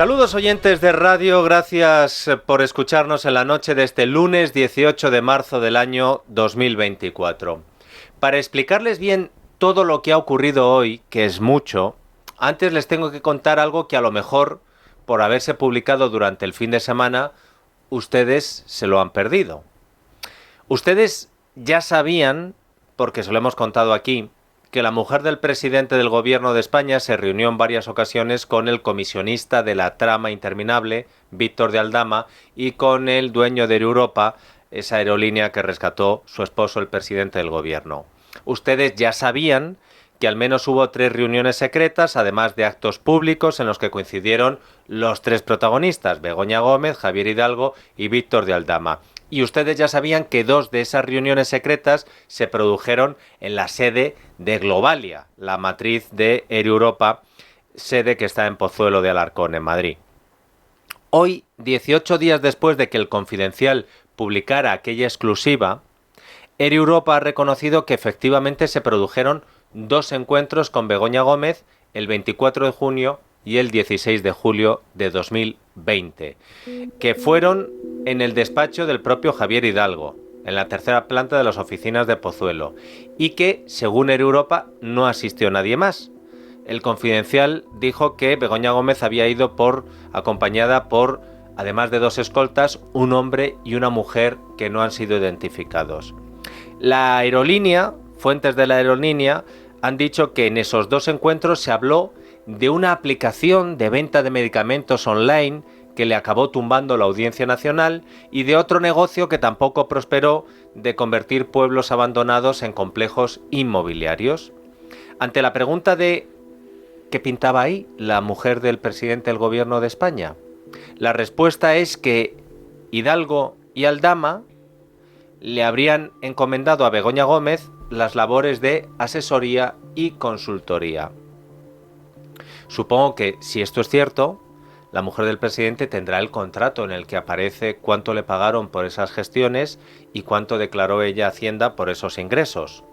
Saludos oyentes de radio, gracias por escucharnos en la noche de este lunes 18 de marzo del año 2024. Para explicarles bien todo lo que ha ocurrido hoy, que es mucho, antes les tengo que contar algo que a lo mejor, por haberse publicado durante el fin de semana, ustedes se lo han perdido. Ustedes ya sabían, porque se lo hemos contado aquí, que la mujer del presidente del gobierno de España se reunió en varias ocasiones con el comisionista de la trama interminable, Víctor de Aldama, y con el dueño de Europa, esa aerolínea que rescató su esposo, el presidente del gobierno. Ustedes ya sabían que al menos hubo 3 reuniones secretas, además de actos públicos en los que coincidieron los 3 protagonistas, Begoña Gómez, Javier Hidalgo y Víctor de Aldama. Y ustedes ya sabían que 2 de esas reuniones secretas se produjeron en la sede de Globalia, la matriz de Air Europa, sede que está en Pozuelo de Alarcón, en Madrid. Hoy, 18 días después de que el Confidencial publicara aquella exclusiva, Air Europa ha reconocido que efectivamente se produjeron 2 encuentros con Begoña Gómez el 24 de junio y el 16 de julio de 2020, que fueron en el despacho del propio Javier Hidalgo, en la 3ª planta de las oficinas de Pozuelo, y que, según Air Europa, no asistió nadie más. El Confidencial dijo que Begoña Gómez había ido acompañada por, además de 2 escoltas, un hombre y una mujer que no han sido identificados. La aerolínea, fuentes de la aerolínea, han dicho que en esos 2 encuentros se habló de una aplicación de venta de medicamentos online que le acabó tumbando la Audiencia Nacional y de otro negocio que tampoco prosperó de convertir pueblos abandonados en complejos inmobiliarios. Ante la pregunta de ¿qué pintaba ahí la mujer del presidente del gobierno de España? La respuesta es que Hidalgo y Aldama le habrían encomendado a Begoña Gómez las labores de asesoría y consultoría. Supongo que, si esto es cierto, la mujer del presidente tendrá el contrato en el que aparece cuánto le pagaron por esas gestiones y cuánto declaró ella a Hacienda por esos ingresos.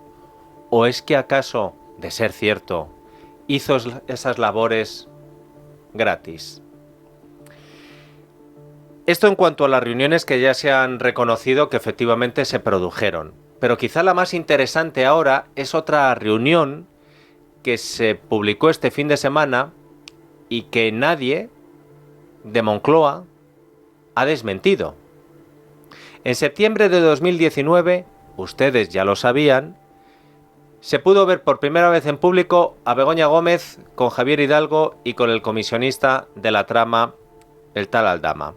¿O es que acaso, de ser cierto, hizo esas labores gratis? Esto en cuanto a las reuniones que ya se han reconocido que efectivamente se produjeron. Pero quizá la más interesante ahora es otra reunión que se publicó este fin de semana y que nadie de Moncloa ha desmentido. En septiembre de 2019, ustedes ya lo sabían, se pudo ver por primera vez en público a Begoña Gómez con Javier Hidalgo y con el comisionista de la trama, el tal Aldama.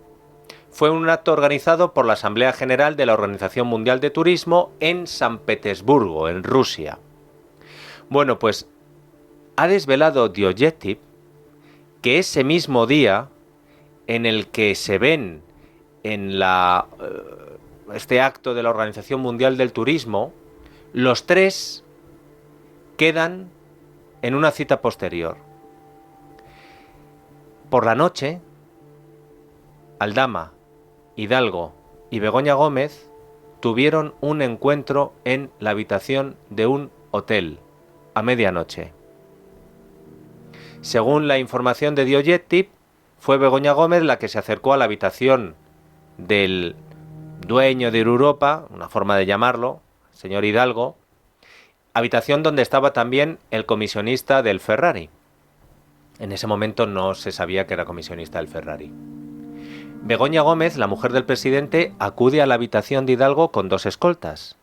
Fue un acto organizado por la Asamblea General de la Organización Mundial de Turismo en San Petersburgo, en Rusia. Bueno, pues ha desvelado The Objective que ese mismo día en el que se ven en este acto de la Organización Mundial del Turismo, los 3 quedan en una cita posterior. Por la noche, Aldama, Hidalgo y Begoña Gómez tuvieron un encuentro en la habitación de un hotel a medianoche. Según la información de The Objective, fue Begoña Gómez la que se acercó a la habitación del dueño de Europa, una forma de llamarlo, señor Hidalgo, habitación donde estaba también el comisionista del Ferrari. En ese momento no se sabía que era comisionista del Ferrari. Begoña Gómez, la mujer del presidente, acude a la habitación de Hidalgo con 2 escoltas.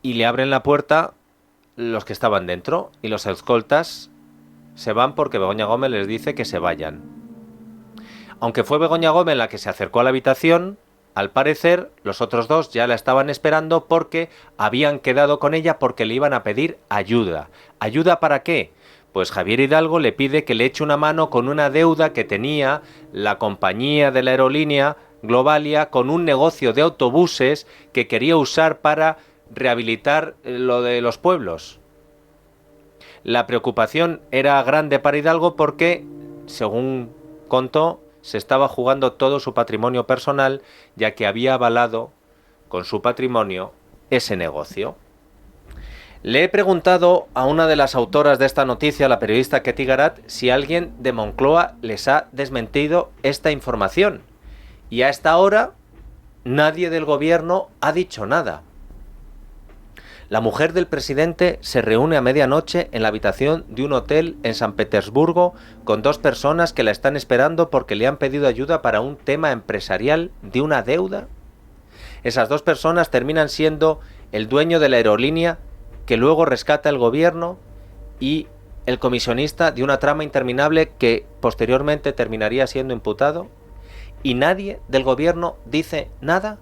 Y le abren la puerta los que estaban dentro, y los escoltas se van porque Begoña Gómez les dice que se vayan. Aunque fue Begoña Gómez la que se acercó a la habitación, al parecer los otros 2 ya la estaban esperando porque habían quedado con ella porque le iban a pedir ayuda. ¿Ayuda para qué? Pues Javier Hidalgo le pide que le eche una mano con una deuda que tenía la compañía de la aerolínea Globalia con un negocio de autobuses que quería usar para rehabilitar lo de los pueblos. La preocupación era grande para Hidalgo porque, según contó, se estaba jugando todo su patrimonio personal, ya que había avalado con su patrimonio ese negocio. Le he preguntado a una de las autoras de esta noticia, la periodista Ketty Garat, si alguien de Moncloa les ha desmentido esta información. Y a esta hora nadie del gobierno ha dicho nada. La mujer del presidente se reúne a medianoche en la habitación de un hotel en San Petersburgo con 2 personas que la están esperando porque le han pedido ayuda para un tema empresarial de una deuda. Esas 2 personas terminan siendo el dueño de la aerolínea que luego rescata el gobierno y el comisionista de una trama interminable que posteriormente terminaría siendo imputado. ¿Y nadie del gobierno dice nada?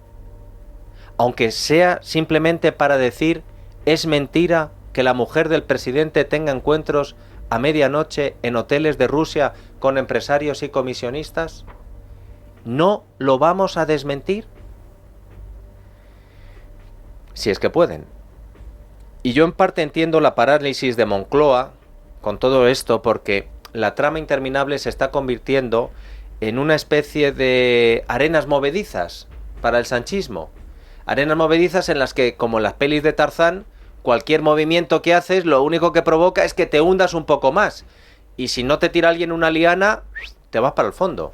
Aunque sea simplemente para decir: ¿es mentira que la mujer del presidente tenga encuentros a medianoche en hoteles de Rusia con empresarios y comisionistas? ¿No lo vamos a desmentir? Si es que pueden. Y yo en parte entiendo la parálisis de Moncloa con todo esto, porque la trama interminable se está convirtiendo en una especie de arenas movedizas para el sanchismo. Arenas movedizas en las que, como en las pelis de Tarzán, cualquier movimiento que haces lo único que provoca es que te hundas un poco más. Y si no te tira alguien una liana, te vas para el fondo.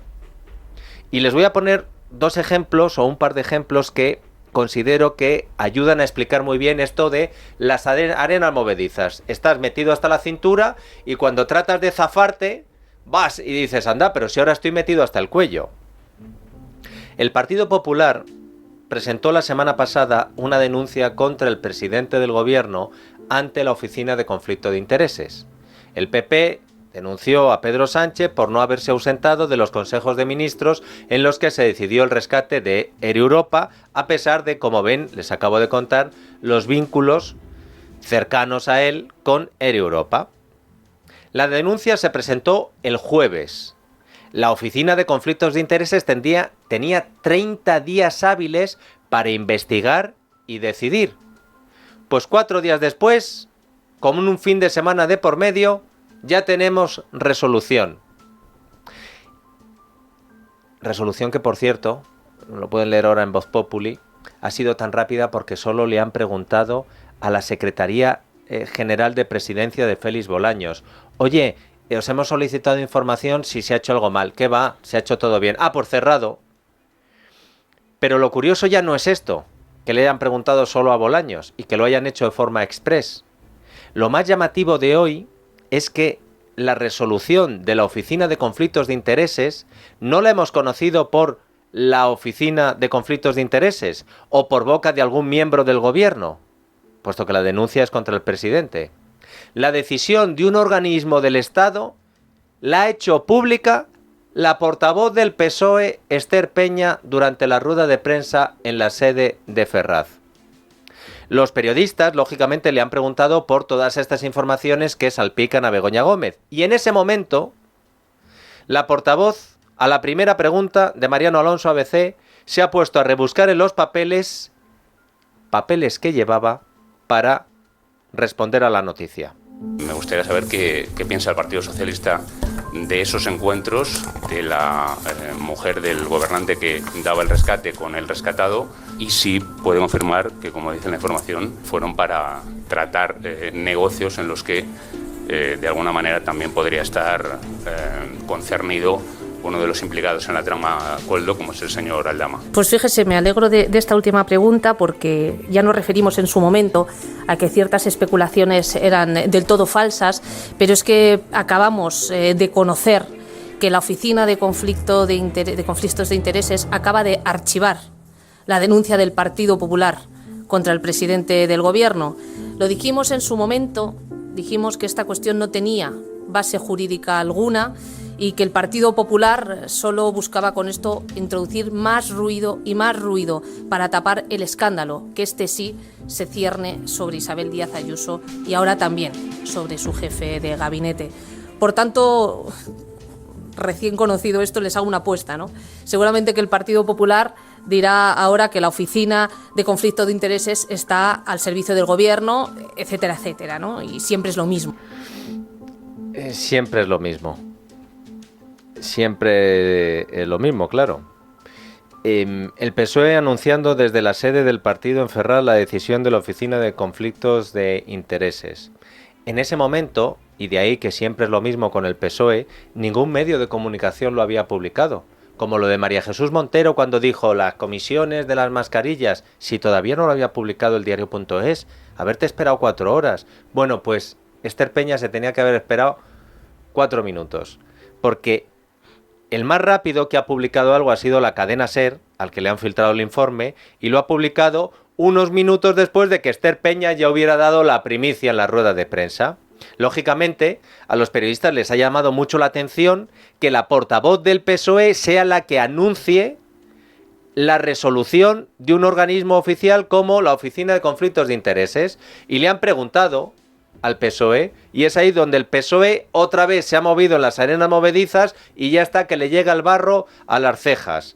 Y les voy a poner 2 ejemplos o un par de ejemplos que considero que ayudan a explicar muy bien esto de las arenas movedizas. Estás metido hasta la cintura y cuando tratas de zafarte, vas y dices: anda, pero si ahora estoy metido hasta el cuello. El Partido Popular presentó la semana pasada una denuncia contra el presidente del gobierno ante la Oficina de Conflicto de Intereses. El PP denunció a Pedro Sánchez por no haberse ausentado de los consejos de ministros en los que se decidió el rescate de Air Europa, a pesar de, como ven, les acabo de contar, los vínculos cercanos a él con Air Europa. La denuncia se presentó el jueves. La Oficina de Conflictos de Intereses tenía 30 días hábiles para investigar y decidir. Pues 4 días después, con un fin de semana de por medio, ya tenemos resolución. Resolución que, por cierto, lo pueden leer ahora en Voz Populi, ha sido tan rápida porque solo le han preguntado a la Secretaría General de Presidencia de Félix Bolaños: oye, os hemos solicitado información si se ha hecho algo mal. ¿Qué va? Se ha hecho todo bien. Ah, por cerrado. Pero lo curioso ya no es esto, que le hayan preguntado solo a Bolaños y que lo hayan hecho de forma express. Lo más llamativo de hoy es que la resolución de la Oficina de Conflictos de Intereses no la hemos conocido por la Oficina de Conflictos de Intereses o por boca de algún miembro del gobierno, puesto que la denuncia es contra el presidente. La decisión de un organismo del Estado la ha hecho pública la portavoz del PSOE, Esther Peña, durante la rueda de prensa en la sede de Ferraz. Los periodistas, lógicamente, le han preguntado por todas estas informaciones que salpican a Begoña Gómez. Y en ese momento, la portavoz, a la primera pregunta de Mariano Alonso ABC, se ha puesto a rebuscar en los papeles que llevaba para responder a la noticia. Me gustaría saber qué piensa el Partido Socialista de esos encuentros de la mujer del gobernante que daba el rescate con el rescatado, y si puede confirmar que, como dice la información, fueron para tratar negocios en los que de alguna manera también podría estar concernido uno de los implicados en la trama Koldo, como es el señor Aldama. Pues fíjese, me alegro de esta última pregunta, porque ya nos referimos en su momento a que ciertas especulaciones eran del todo falsas, pero es que acabamos de conocer que la Oficina de Conflictos de Intereses acaba de archivar la denuncia del Partido Popular contra el presidente del Gobierno. Lo dijimos en su momento, dijimos que esta cuestión no tenía base jurídica alguna y que el Partido Popular solo buscaba con esto introducir más ruido y más ruido para tapar el escándalo, que este sí se cierne sobre Isabel Díaz Ayuso y ahora también sobre su jefe de gabinete. Por tanto, recién conocido esto, les hago una apuesta, ¿no? Seguramente que el Partido Popular dirá ahora que la Oficina de Conflicto de Intereses está al servicio del Gobierno, etcétera, etcétera, ¿no? Y siempre es lo mismo. Siempre es lo mismo. Siempre es lo mismo, claro. El PSOE anunciando desde la sede del partido en Ferraz la decisión de la Oficina de Conflictos de Intereses. En ese momento, y de ahí que siempre es lo mismo con el PSOE, ningún medio de comunicación lo había publicado. Como lo de María Jesús Montero cuando dijo las comisiones de las mascarillas, si todavía no lo había publicado el diario.es, haberte esperado 4 horas. Bueno, pues Esther Peña se tenía que haber esperado 4 minutos, porque el más rápido que ha publicado algo ha sido la cadena SER, al que le han filtrado el informe, y lo ha publicado unos minutos después de que Esther Peña ya hubiera dado la primicia en la rueda de prensa. Lógicamente, a los periodistas les ha llamado mucho la atención que la portavoz del PSOE sea la que anuncie la resolución de un organismo oficial como la Oficina de Conflictos de Intereses, y le han preguntado al PSOE, y es ahí donde el PSOE otra vez se ha movido en las arenas movedizas y ya está que le llega el barro a las cejas,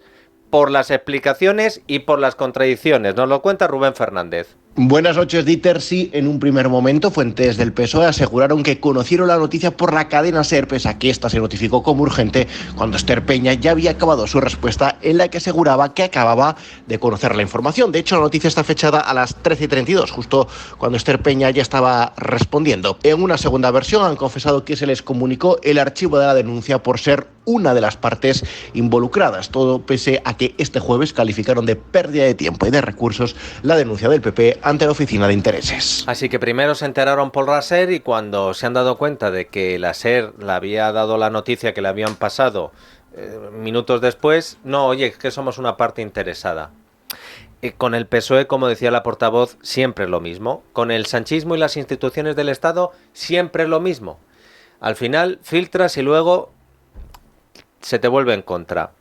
por las explicaciones y por las contradicciones. Nos lo cuenta Rubén Fernández. Buenas noches, Dieter. Sí, en un primer momento, fuentes del PSOE aseguraron que conocieron la noticia por la cadena SER, pese a que esta se notificó como urgente cuando Esther Peña ya había acabado su respuesta, en la que aseguraba que acababa de conocer la información. De hecho, la noticia está fechada a las 13:32, justo cuando Esther Peña ya estaba respondiendo. En una segunda versión han confesado que se les comunicó el archivo de la denuncia por ser una de las partes involucradas, todo pese a que este jueves calificaron de pérdida de tiempo y de recursos la denuncia del PP ante la Oficina de Intereses. Así que primero se enteraron por la SER, y cuando se han dado cuenta de que la SER le había dado la noticia que le habían pasado minutos después, no, oye, es que somos una parte interesada. Con el PSOE, como decía la portavoz, siempre es lo mismo. Con el sanchismo y las instituciones del Estado, siempre es lo mismo. Al final filtras y luego se te vuelve en contra.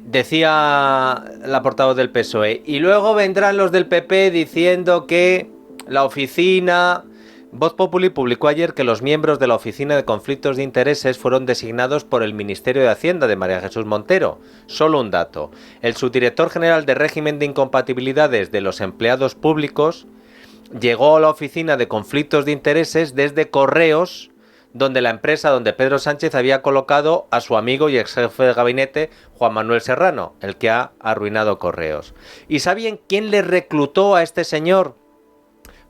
Decía la portavoz del PSOE, y luego vendrán los del PP diciendo que la oficina... Voz Populi publicó ayer que los miembros de la Oficina de Conflictos de Intereses fueron designados por el Ministerio de Hacienda de María Jesús Montero. Solo un dato. El subdirector general de régimen de incompatibilidades de los empleados públicos llegó a la Oficina de Conflictos de Intereses desde Correos, donde la empresa donde Pedro Sánchez había colocado a su amigo y ex jefe de gabinete Juan Manuel Serrano, el que ha arruinado Correos. ¿Y saben quién le reclutó a este señor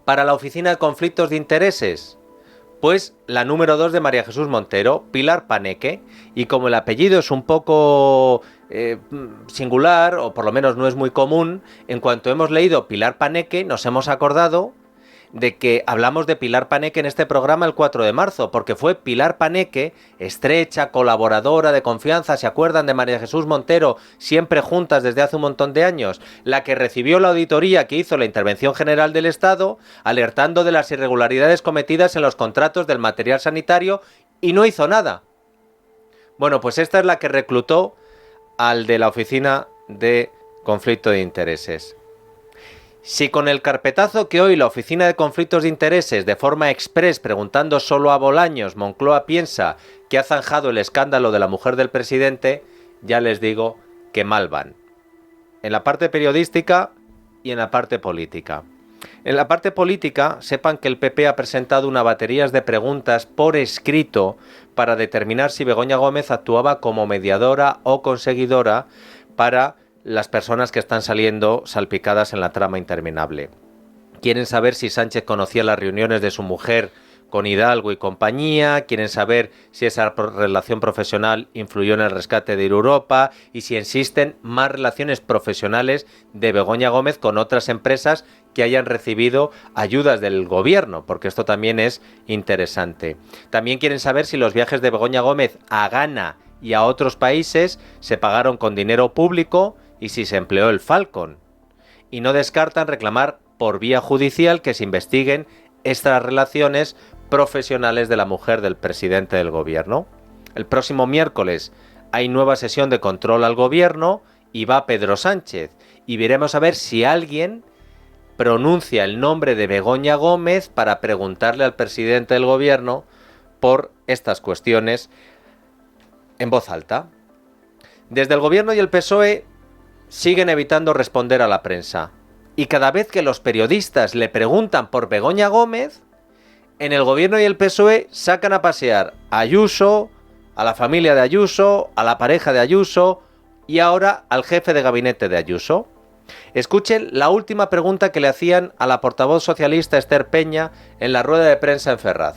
para la Oficina de Conflictos de Intereses? Pues la número 2 de María Jesús Montero, Pilar Paneque, y como el apellido es un poco singular, o por lo menos no es muy común, en cuanto hemos leído Pilar Paneque nos hemos acordado de que hablamos de Pilar Paneque en este programa el 4 de marzo, porque fue Pilar Paneque, estrecha, colaboradora de confianza, ¿se acuerdan de María Jesús Montero, siempre juntas desde hace un montón de años? La que recibió la auditoría que hizo la Intervención General del Estado, alertando de las irregularidades cometidas en los contratos del material sanitario, y no hizo nada. Bueno, pues esta es la que reclutó al de la Oficina de Conflicto de Intereses. Si con el carpetazo que hoy la Oficina de Conflictos de Intereses, de forma express, preguntando solo a Bolaños, Moncloa piensa que ha zanjado el escándalo de la mujer del presidente, ya les digo que mal van. En la parte periodística y en la parte política. En la parte política, sepan que el PP ha presentado una batería de preguntas por escrito para determinar si Begoña Gómez actuaba como mediadora o conseguidora para las personas que están saliendo salpicadas en la trama interminable. Quieren saber si Sánchez conocía las reuniones de su mujer con Hidalgo y compañía, quieren saber si esa relación profesional influyó en el rescate de Europa y si existen más relaciones profesionales de Begoña Gómez con otras empresas que hayan recibido ayudas del gobierno, porque esto también es interesante. También quieren saber si los viajes de Begoña Gómez a Ghana y a otros países se pagaron con dinero público y si se empleó el Falcon. Y no descartan reclamar por vía judicial que se investiguen estas relaciones profesionales de la mujer del presidente del gobierno. El próximo miércoles hay nueva sesión de control al gobierno y va Pedro Sánchez. Y veremos a ver si alguien pronuncia el nombre de Begoña Gómez para preguntarle al presidente del gobierno por estas cuestiones en voz alta. Desde el gobierno y el PSOE siguen evitando responder a la prensa. Y cada vez que los periodistas le preguntan por Begoña Gómez, en el gobierno y el PSOE sacan a pasear a Ayuso, a la familia de Ayuso, a la pareja de Ayuso y ahora al jefe de gabinete de Ayuso. Escuchen la última pregunta que le hacían a la portavoz socialista Esther Peña en la rueda de prensa en Ferraz.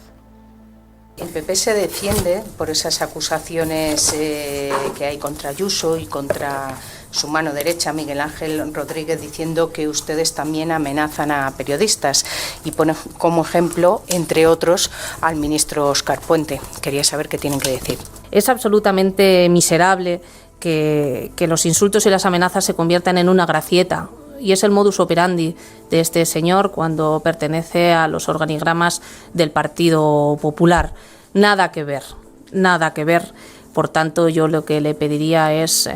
El PP se defiende por esas acusaciones que hay contra Ayuso y contra su mano derecha, Miguel Ángel Rodríguez, diciendo que ustedes también amenazan a periodistas y pone como ejemplo, entre otros, al ministro Óscar Puente. Quería saber qué tienen que decir. Es absolutamente miserable que los insultos y las amenazas se conviertan en una gracieta. Y es el modus operandi de este señor cuando pertenece a los organigramas del Partido Popular. Nada que ver, nada que ver. Por tanto, yo lo que le pediría es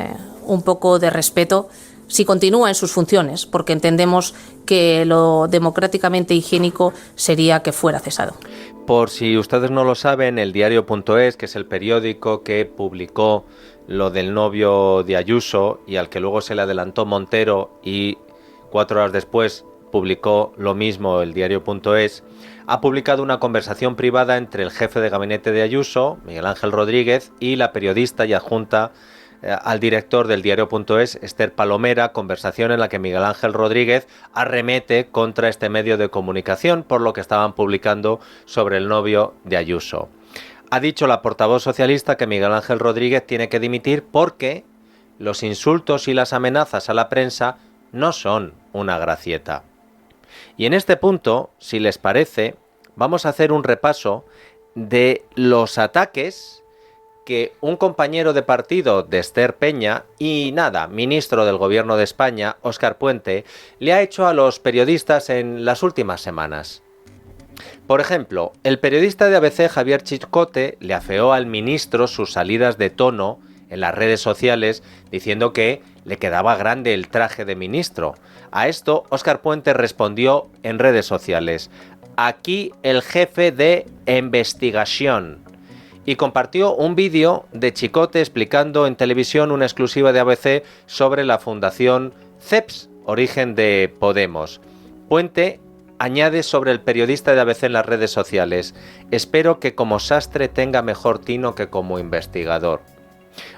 un poco de respeto si continúa en sus funciones, porque entendemos que lo democráticamente higiénico sería que fuera cesado. Por si ustedes no lo saben, el diario.es, que es el periódico que publicó lo del novio de Ayuso y al que luego se le adelantó Montero y 4 horas después publicó lo mismo el diario.es, ha publicado una conversación privada entre el jefe de gabinete de Ayuso, Miguel Ángel Rodríguez, y la periodista y adjunta al director del diario.es, Esther Palomera, conversación en la que Miguel Ángel Rodríguez arremete contra este medio de comunicación por lo que estaban publicando sobre el novio de Ayuso. Ha dicho la portavoz socialista que Miguel Ángel Rodríguez tiene que dimitir porque los insultos y las amenazas a la prensa no son una gracieta. Y en este punto, si les parece, vamos a hacer un repaso de los ataques que un compañero de partido de Esther Peña y ministro del Gobierno de España, Óscar Puente, le ha hecho a los periodistas en las últimas semanas. Por ejemplo, el periodista de ABC, Javier Chicote, le afeó al ministro sus salidas de tono en las redes sociales diciendo que le quedaba grande el traje de ministro. A esto, Óscar Puente respondió en redes sociales: aquí el jefe de investigación. Y compartió un vídeo de Chicote explicando en televisión una exclusiva de ABC sobre la fundación CEPS, origen de Podemos. Puente añade sobre el periodista de ABC en las redes sociales: espero que como sastre tenga mejor tino que como investigador.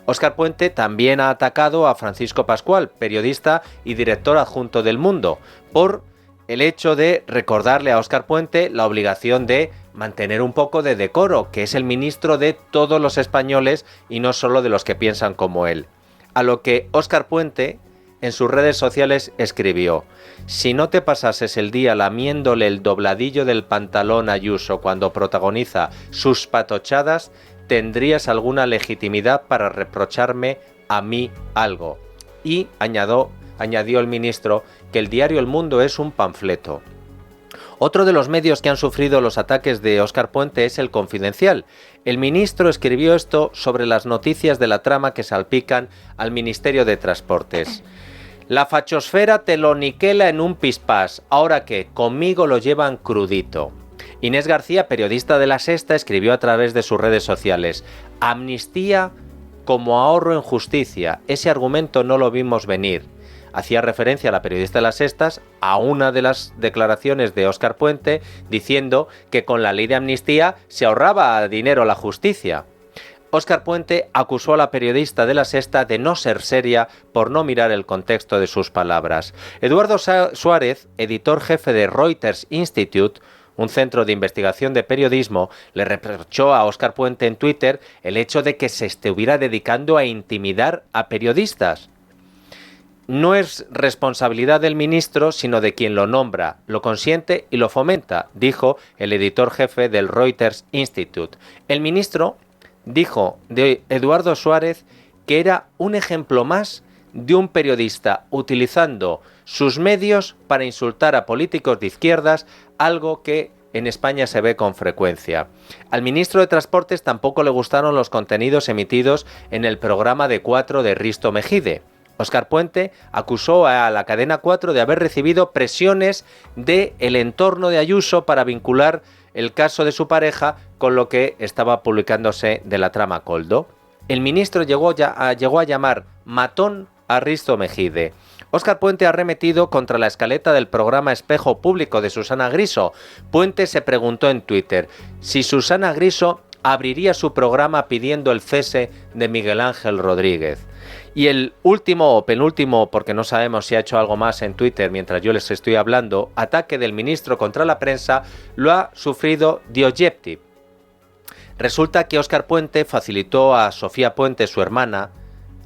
Óscar Puente también ha atacado a Francisco Pascual, periodista y director adjunto del Mundo, por el hecho de recordarle a Óscar Puente la obligación de mantener un poco de decoro, que es el ministro de todos los españoles y no solo de los que piensan como él. A lo que Óscar Puente en sus redes sociales escribió: si no te pasases el día lamiéndole el dobladillo del pantalón a Ayuso cuando protagoniza sus patochadas, tendrías alguna legitimidad para reprocharme a mí algo. Y añadió el ministro que el diario El Mundo es un panfleto. Otro de los medios que han sufrido los ataques de Óscar Puente es El Confidencial. El ministro escribió esto sobre las noticias de la trama que salpican al Ministerio de Transportes. La fachosfera te lo niquela en un pispás, ahora que conmigo lo llevan crudito. Inés García, periodista de La Sexta, escribió a través de sus redes sociales: amnistía como ahorro en justicia, ese argumento no lo vimos venir. Hacía referencia a la periodista de La Sexta a una de las declaraciones de Óscar Puente diciendo que con la ley de amnistía se ahorraba dinero la justicia. Óscar Puente acusó a la periodista de La Sexta de no ser seria por no mirar el contexto de sus palabras. Eduardo Suárez, editor jefe de Reuters Institute, un centro de investigación de periodismo, le reprochó a Óscar Puente en Twitter el hecho de que se estuviera dedicando a intimidar a periodistas. No es responsabilidad del ministro, sino de quien lo nombra, lo consiente y lo fomenta, dijo el editor jefe del Reuters Institute. El ministro dijo de Eduardo Suárez que era un ejemplo más de un periodista utilizando sus medios para insultar a políticos de izquierdas, algo que en España se ve con frecuencia. Al ministro de Transportes tampoco le gustaron los contenidos emitidos en el programa de 4 de Risto Mejide. Óscar Puente acusó a la cadena 4 de haber recibido presiones del entorno de Ayuso para vincular el caso de su pareja con lo que estaba publicándose de la trama Coldo. El ministro llegó a llamar matón a Risto Mejide. Óscar Puente ha arremetido contra la escaleta del programa Espejo Público de Susana Griso. Puente se preguntó en Twitter si Susana Griso abriría su programa pidiendo el cese de Miguel Ángel Rodríguez. Y el último o penúltimo, porque no sabemos si ha hecho algo más en Twitter mientras yo les estoy hablando, ataque del ministro contra la prensa lo ha sufrido The Objective. Resulta que Óscar Puente facilitó a Sofía Puente, su hermana,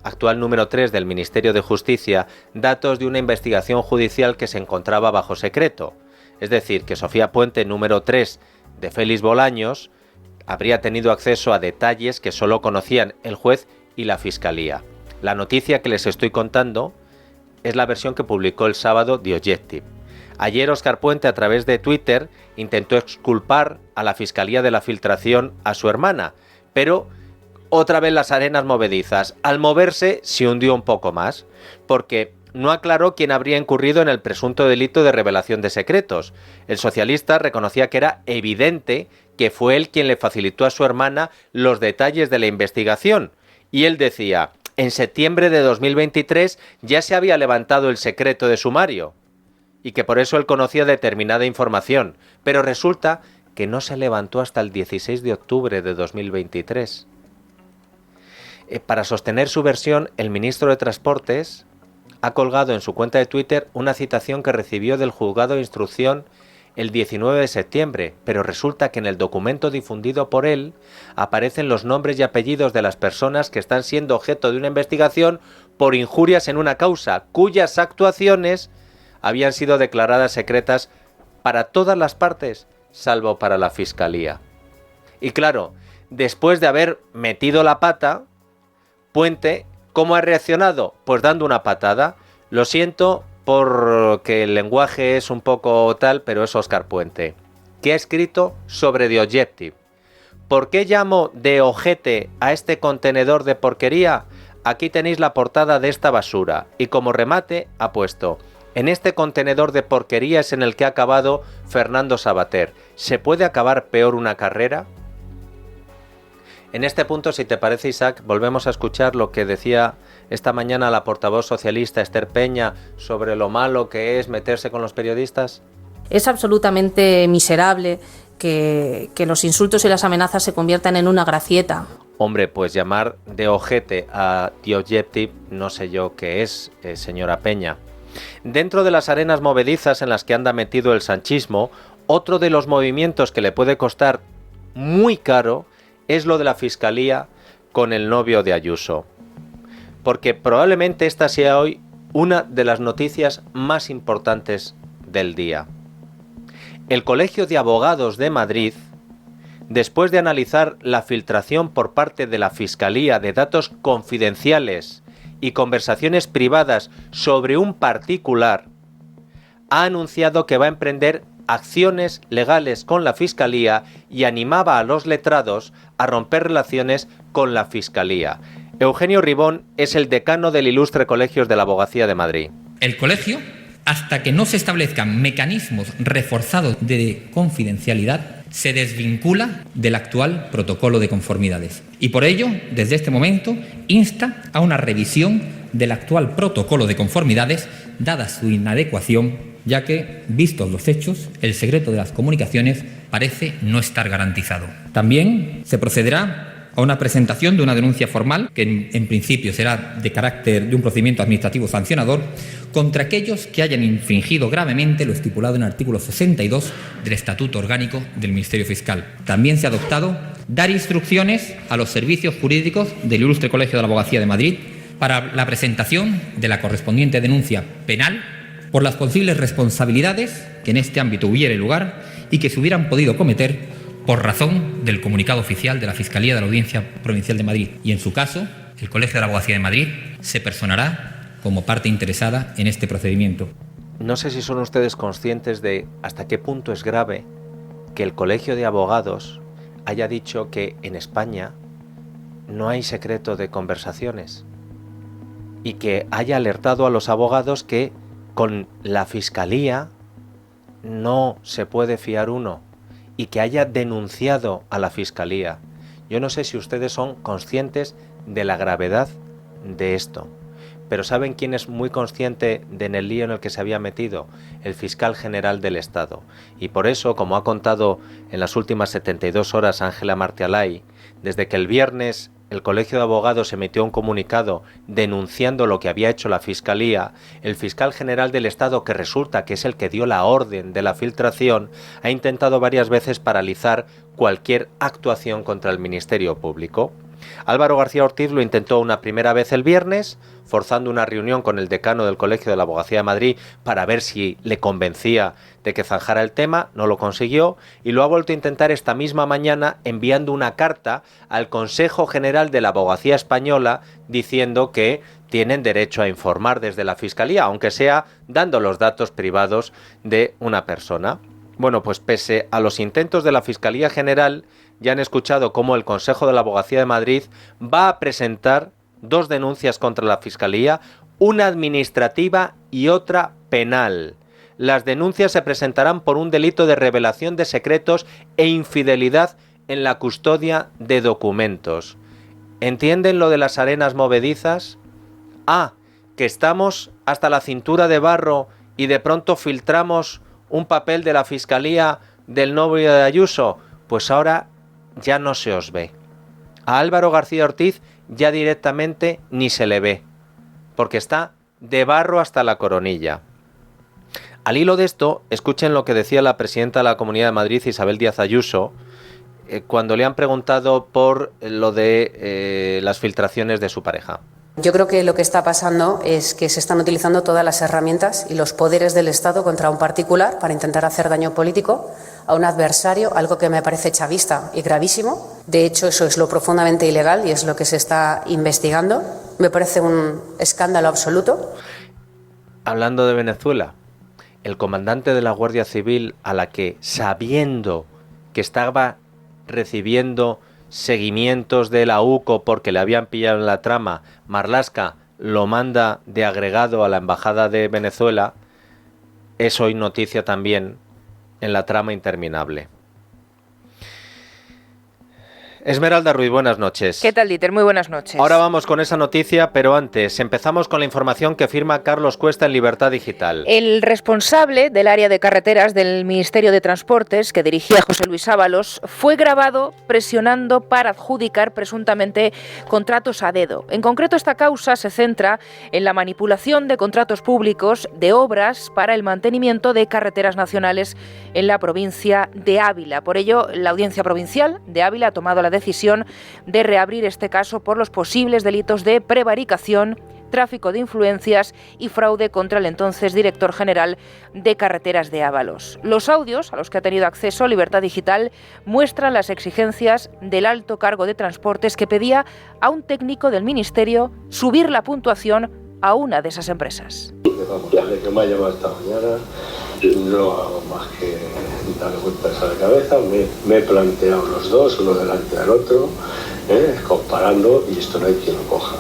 actual número 3 del Ministerio de Justicia, datos de una investigación judicial que se encontraba bajo secreto. Es decir, que Sofía Puente, número 3 de Félix Bolaños, habría tenido acceso a detalles que solo conocían el juez y la Fiscalía. La noticia que les estoy contando es la versión que publicó el sábado The Objective. Ayer Óscar Puente, a través de Twitter, intentó exculpar a la Fiscalía de la filtración a su hermana, pero otra vez las arenas movedizas. Al moverse se hundió un poco más, porque no aclaró quién habría incurrido en el presunto delito de revelación de secretos. El socialista reconocía que era evidente que fue él quien le facilitó a su hermana los detalles de la investigación. Y él decía: en septiembre de 2023 ya se había levantado el secreto de sumario y que por eso él conocía determinada información, pero resulta que no se levantó hasta el 16 de octubre de 2023. Para sostener su versión, el ministro de Transportes ha colgado en su cuenta de Twitter una citación que recibió del juzgado de instrucción el 19 de septiembre, pero resulta que en el documento difundido por él aparecen los nombres y apellidos de las personas que están siendo objeto de una investigación por injurias en una causa, cuyas actuaciones habían sido declaradas secretas para todas las partes, salvo para la Fiscalía. Y claro, después de haber metido la pata, Puente, ¿cómo ha reaccionado? Pues dando una patada. Lo siento porque el lenguaje es un poco tal, pero es Óscar Puente, que ha escrito sobre The Objective. ¿Por qué llamo de ojete a este contenedor de porquería? Aquí tenéis la portada de esta basura. Y como remate ha puesto: en este contenedor de porquería es en el que ha acabado Fernando Savater. ¿Se puede acabar peor una carrera? En este punto, si te parece, Isaac, volvemos a escuchar lo que decía esta mañana la portavoz socialista Esther Peña sobre lo malo que es meterse con los periodistas. Es absolutamente miserable que los insultos y las amenazas se conviertan en una gracieta. Hombre, pues llamar de ojete a The Objective no sé yo qué es, señora Peña. Dentro de las arenas movedizas en las que anda metido el sanchismo, otro de los movimientos que le puede costar muy caro es lo de la Fiscalía con el novio de Ayuso. Porque probablemente esta sea hoy una de las noticias más importantes del día. El Colegio de Abogados de Madrid, después de analizar la filtración por parte de la Fiscalía de datos confidenciales y conversaciones privadas sobre un particular, ha anunciado que va a emprender acciones legales con la Fiscalía y animaba a los letrados a romper relaciones con la Fiscalía. Eugenio Ribón es el decano del Ilustre Colegio de la Abogacía de Madrid. El colegio, hasta que no se establezcan mecanismos reforzados de confidencialidad, se desvincula del actual protocolo de conformidades. Y por ello, desde este momento, insta a una revisión del actual protocolo de conformidades, dada su inadecuación, ya que, vistos los hechos, el secreto de las comunicaciones parece no estar garantizado. También se procederá a una presentación de una denuncia formal, que en principio será de carácter de un procedimiento administrativo sancionador, contra aquellos que hayan infringido gravemente lo estipulado en el artículo 62 del Estatuto Orgánico del Ministerio Fiscal. También se ha adoptado dar instrucciones a los servicios jurídicos del Ilustre Colegio de la Abogacía de Madrid para la presentación de la correspondiente denuncia penal por las posibles responsabilidades que en este ámbito hubiere lugar y que se hubieran podido cometer por razón del comunicado oficial de la Fiscalía de la Audiencia Provincial de Madrid. Y en su caso, el Colegio de la Abogacía de Madrid se personará como parte interesada en este procedimiento. No sé si son ustedes conscientes de hasta qué punto es grave que el Colegio de Abogados haya dicho que en España no hay secreto de conversaciones y que haya alertado a los abogados que con la Fiscalía no se puede fiar uno y que haya denunciado a la Fiscalía. Yo no sé si ustedes son conscientes de la gravedad de esto, Pero ¿saben quién es muy consciente en el lío en el que se había metido? El fiscal general del Estado. Y por eso, como ha contado en las últimas 72 horas Ángela Martialay, desde que el viernes el Colegio de Abogados emitió un comunicado denunciando lo que había hecho la Fiscalía, el fiscal general del Estado, que resulta que es el que dio la orden de la filtración, ha intentado varias veces paralizar cualquier actuación contra el Ministerio Público. Álvaro García Ortiz lo intentó una primera vez el viernes, forzando una reunión con el decano del Colegio de la Abogacía de Madrid para ver si le convencía de que zanjara el tema, no lo consiguió, y lo ha vuelto a intentar esta misma mañana enviando una carta al Consejo General de la Abogacía Española diciendo que tienen derecho a informar desde la Fiscalía, aunque sea dando los datos privados de una persona. Bueno, pues pese a los intentos de la Fiscalía General, ya han escuchado cómo el Consejo de la Abogacía de Madrid va a presentar 2 denuncias contra la Fiscalía, una administrativa y otra penal. Las denuncias se presentarán por un delito de revelación de secretos e infidelidad en la custodia de documentos. ¿Entienden lo de las arenas movedizas? Que estamos hasta la cintura de barro y de pronto filtramos un papel de la Fiscalía del novio de Ayuso. Pues ahora ya no se os ve. A Álvaro García Ortiz ya directamente ni se le ve, porque está de barro hasta la coronilla. Al hilo de esto, escuchen lo que decía la presidenta de la Comunidad de Madrid, Isabel Díaz Ayuso, cuando le han preguntado por lo de las filtraciones de su pareja. Yo creo que lo que está pasando es que se están utilizando todas las herramientas y los poderes del Estado contra un particular para intentar hacer daño político a un adversario, algo que me parece chavista y gravísimo. De hecho, eso es lo profundamente ilegal y es lo que se está investigando. Me parece un escándalo absoluto. Hablando de Venezuela, el comandante de la Guardia Civil, a la que, sabiendo que estaba recibiendo seguimientos de la UCO porque le habían pillado en la trama, Marlaska lo manda de agregado a la Embajada de Venezuela, es hoy noticia también en la trama interminable. Esmeralda Ruiz, buenas noches. ¿Qué tal, Dieter? Muy buenas noches. Ahora vamos con esa noticia, pero antes empezamos con la información que firma Carlos Cuesta en Libertad Digital. El responsable del área de carreteras del Ministerio de Transportes, que dirigía José Luis Ábalos, fue grabado presionando para adjudicar presuntamente contratos a dedo. En concreto, esta causa se centra en la manipulación de contratos públicos de obras para el mantenimiento de carreteras nacionales en la provincia de Ávila. Por ello, la Audiencia Provincial de Ávila ha tomado la decisión de reabrir este caso por los posibles delitos de prevaricación, tráfico de influencias y fraude contra el entonces director general de Carreteras de Ábalos. Los audios a los que ha tenido acceso Libertad Digital muestran las exigencias del alto cargo de transportes que pedía a un técnico del Ministerio subir la puntuación a una de esas empresas. Desde que me ha llamado esta mañana no hago más que darle vueltas a la cabeza, me he planteado los dos, uno delante del otro, comparando, y esto no hay quien lo coja.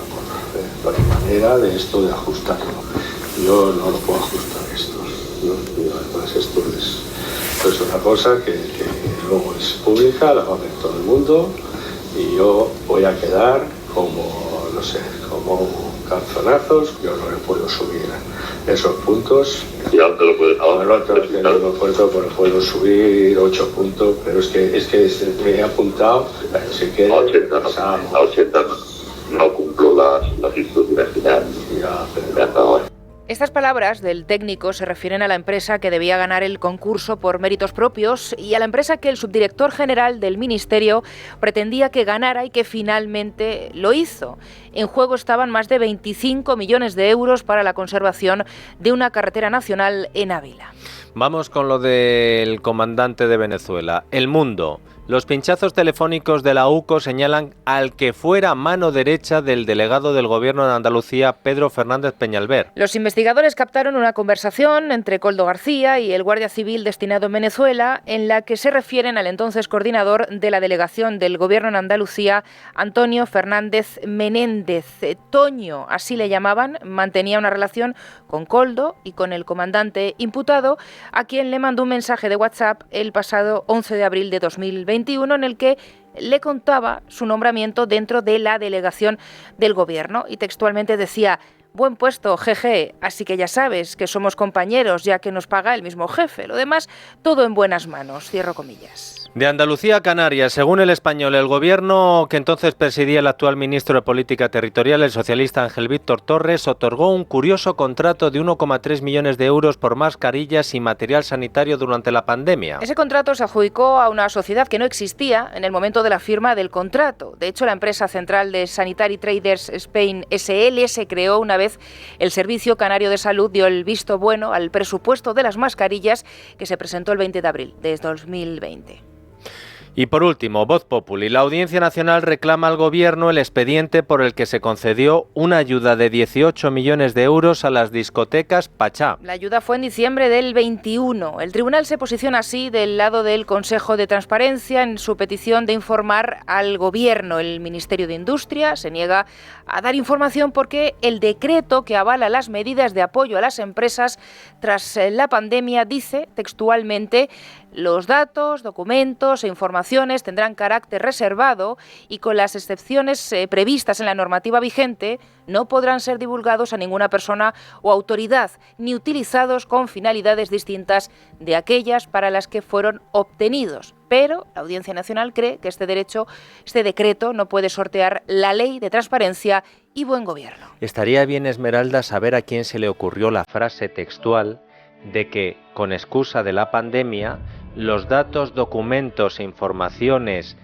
No hay manera de esto de ajustarlo. Yo no lo puedo ajustar esto, ¿no? Y además esto es una cosa que luego es pública, la va a ver todo el mundo, y yo voy a quedar como, no sé, como calzonazos. Yo no le puedo subir esos puntos. ¿Y a dónde lo puedes puedo subir 8 puntos, pero es que me he apuntado, si quieres, a 80 no cumplo las instrucciones finales. Estas palabras del técnico se refieren a la empresa que debía ganar el concurso por méritos propios y a la empresa que el subdirector general del Ministerio pretendía que ganara y que finalmente lo hizo. En juego estaban más de 25 millones de euros para la conservación de una carretera nacional en Ávila. Vamos con lo del comandante de Venezuela. El Mundo. Los pinchazos telefónicos de la UCO señalan al que fuera mano derecha del delegado del Gobierno de Andalucía, Pedro Fernández Peñalver. Los investigadores captaron una conversación entre Koldo García y el guardia civil destinado en Venezuela, en la que se refieren al entonces coordinador de la delegación del Gobierno en Andalucía, Antonio Fernández Menéndez. Toño, así le llamaban, mantenía una relación con Koldo y con el comandante imputado, a quien le mandó un mensaje de WhatsApp el pasado 11 de abril de 2021, en el que le contaba su nombramiento dentro de la delegación del Gobierno y textualmente decía: Buen puesto, jeje, así que ya sabes que somos compañeros ya que nos paga el mismo jefe. Lo demás, todo en buenas manos, cierro comillas. De Andalucía a Canarias, según El Español, el gobierno que entonces presidía el actual ministro de Política Territorial, el socialista Ángel Víctor Torres, otorgó un curioso contrato de 1,3 millones de euros por mascarillas y material sanitario durante la pandemia. Ese contrato se adjudicó a una sociedad que no existía en el momento de la firma del contrato. De hecho, la empresa central de Sanitary Traders Spain SL se creó una vez el Servicio Canario de Salud dio el visto bueno al presupuesto de las mascarillas que se presentó el 20 de abril de 2020. Y por último, Voz Populi. La Audiencia Nacional reclama al Gobierno el expediente por el que se concedió una ayuda de 18 millones de euros a las discotecas Pachá. La ayuda fue en diciembre del 21. El tribunal se posiciona así del lado del Consejo de Transparencia en su petición de informar al Gobierno. El Ministerio de Industria se niega a dar información porque el decreto que avala las medidas de apoyo a las empresas tras la pandemia dice textualmente: los datos, documentos e informaciones tendrán carácter reservado y con las excepciones previstas en la normativa vigente no podrán ser divulgados a ninguna persona o autoridad ni utilizados con finalidades distintas de aquellas para las que fueron obtenidos. Pero la Audiencia Nacional cree que este decreto no puede sortear la ley de transparencia y buen gobierno. Estaría bien, Esmeralda, saber a quién se le ocurrió la frase textual de que, con excusa de la pandemia, los datos, documentos e informaciones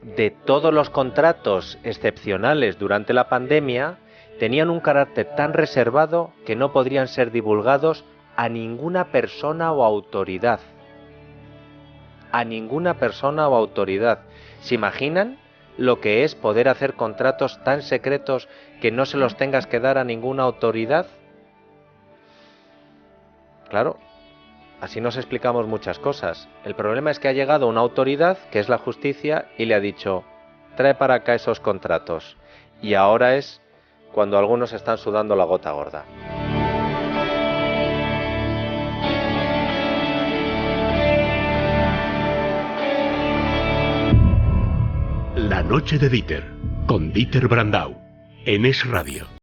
de todos los contratos excepcionales durante la pandemia tenían un carácter tan reservado que no podrían ser divulgados a ninguna persona o autoridad. A ninguna persona o autoridad. ¿Se imaginan lo que es poder hacer contratos tan secretos que no se los tengas que dar a ninguna autoridad? Claro, así nos explicamos muchas cosas. El problema es que ha llegado una autoridad, que es la justicia, y le ha dicho: trae para acá esos contratos. Y ahora es cuando algunos están sudando la gota gorda. La noche de Dieter, con Dieter Brandau, en Es Radio.